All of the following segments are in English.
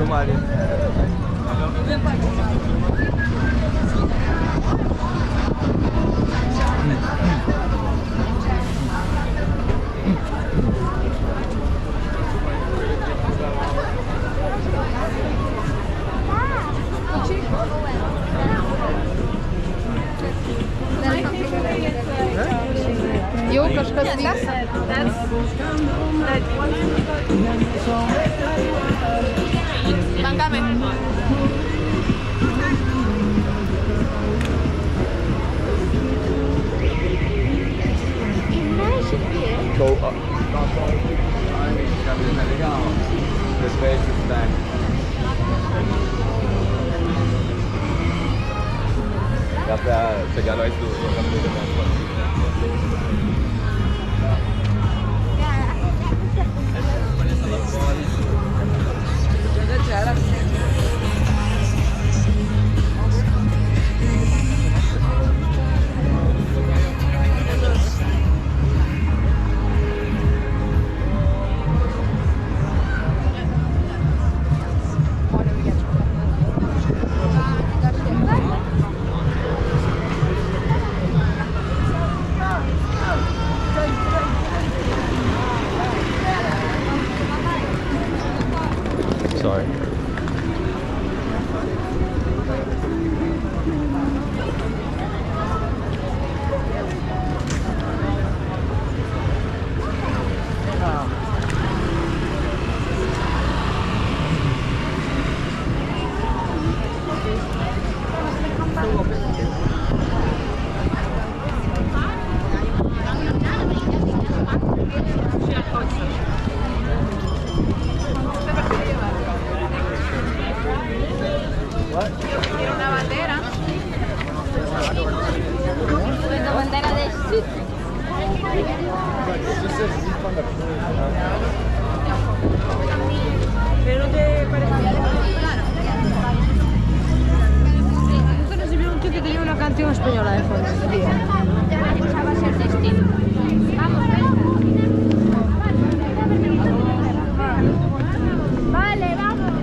domani. Jo, kanske Mángame. Go up. The space is back. Dafür sogar Leute sorry. Una bandera. Una bandera de Pero no te parece. Nunca nos vio un tío que tenía una canción española de fondo, tío. va a ser destino. Vamos, vale, vamos.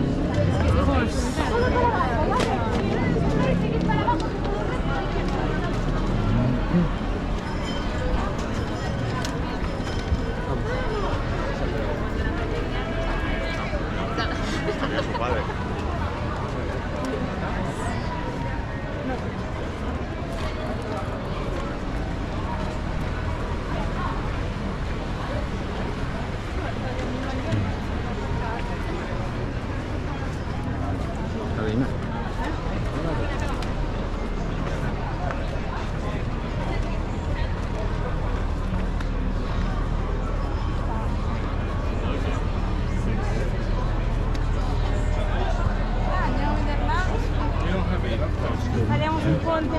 Faremos un ponte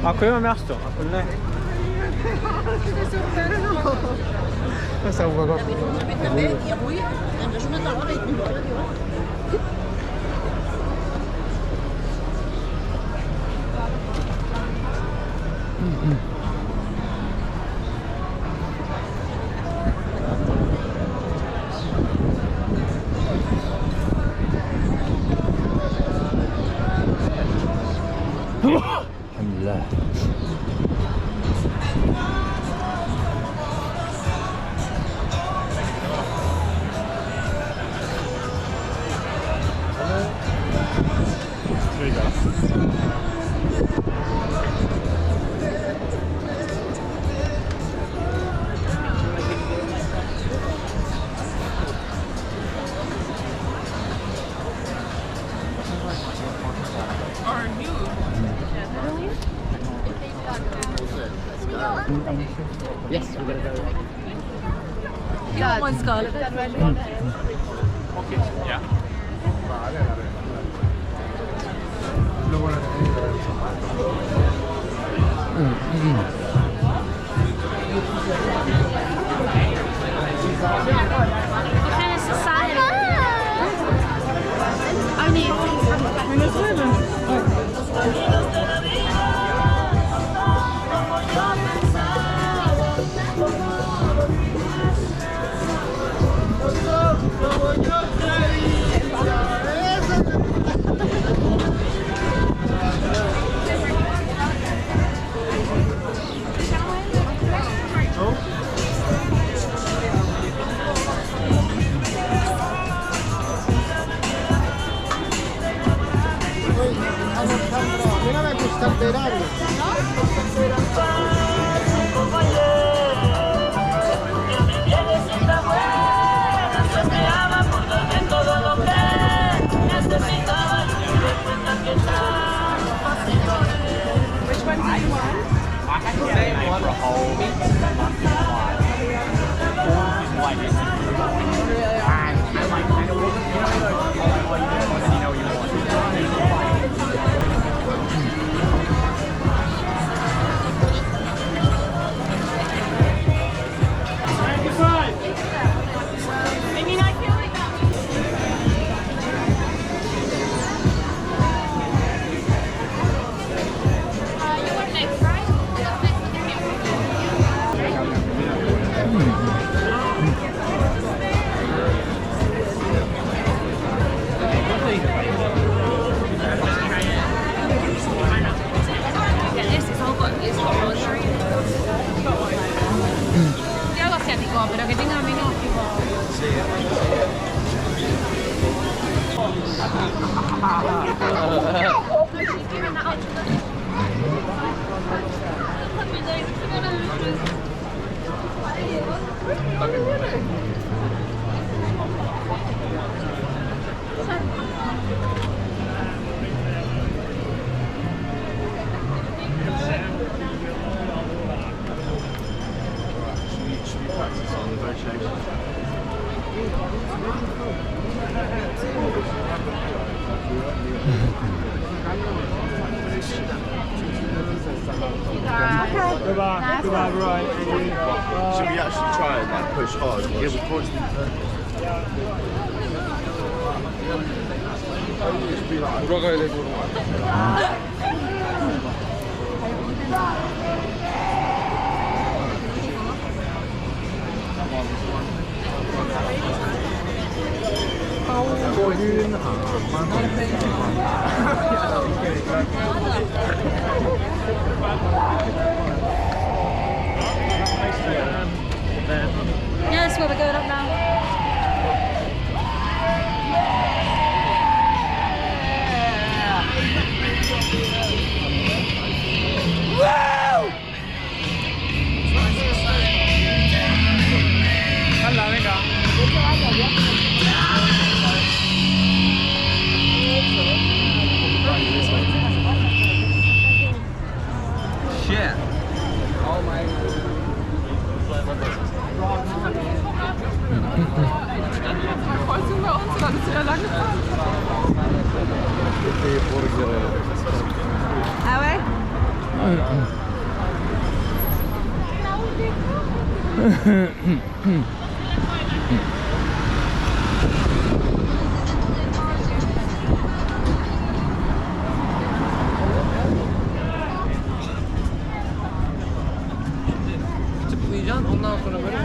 Ako yung mesto. Ako na. Nasa uwaga. Alhamdulillah. Yes, we're gonna go. You want one, Scarlett? Okay, yeah. We gaan eens samen. Oh nee. Mira, me gusta esperando. Which one do you want? I had the same one for a whole month like this. And like, and it wasn't, you know, like, what you want and you know what you want. You were next, right? Quiero algo asiático, pero que tenga menos tipo. Goodbye, goodbye, right. Should we actually try and like push hard? Yeah, of course. Yes, where we're going up now. Hala, venga. Shit. Oh my. Kreuzung bei uns, dann ist wieder lang gefahren. Ah ouais? Tıklayacaksın ondan sonra böyle.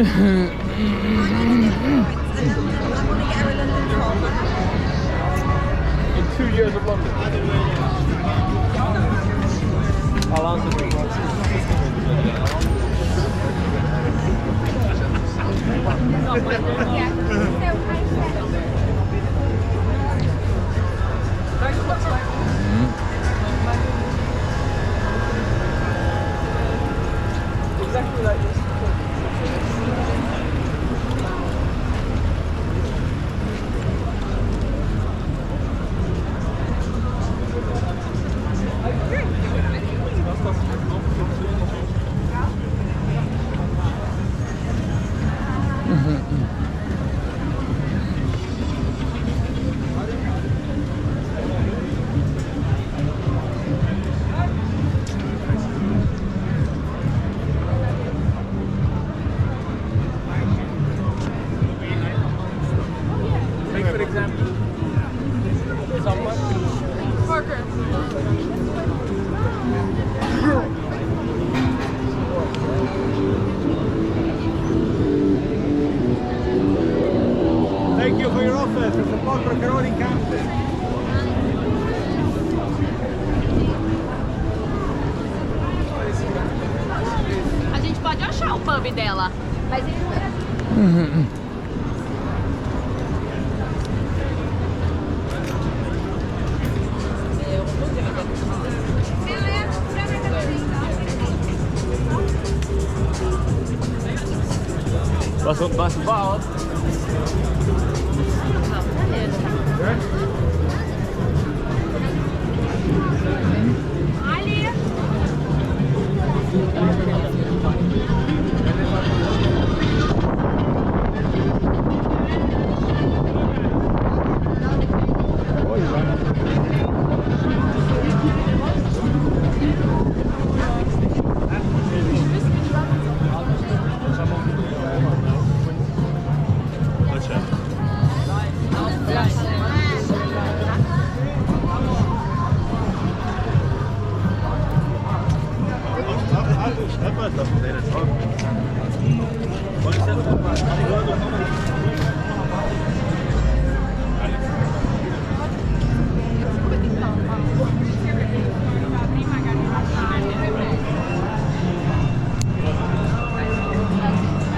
In 2 years of London. I'll answer the exactly like this. Parker. Thank you for your offer to support Rock'n'Roll Campus. A gente pode achar o pub dela. Mas ele não era... Was war?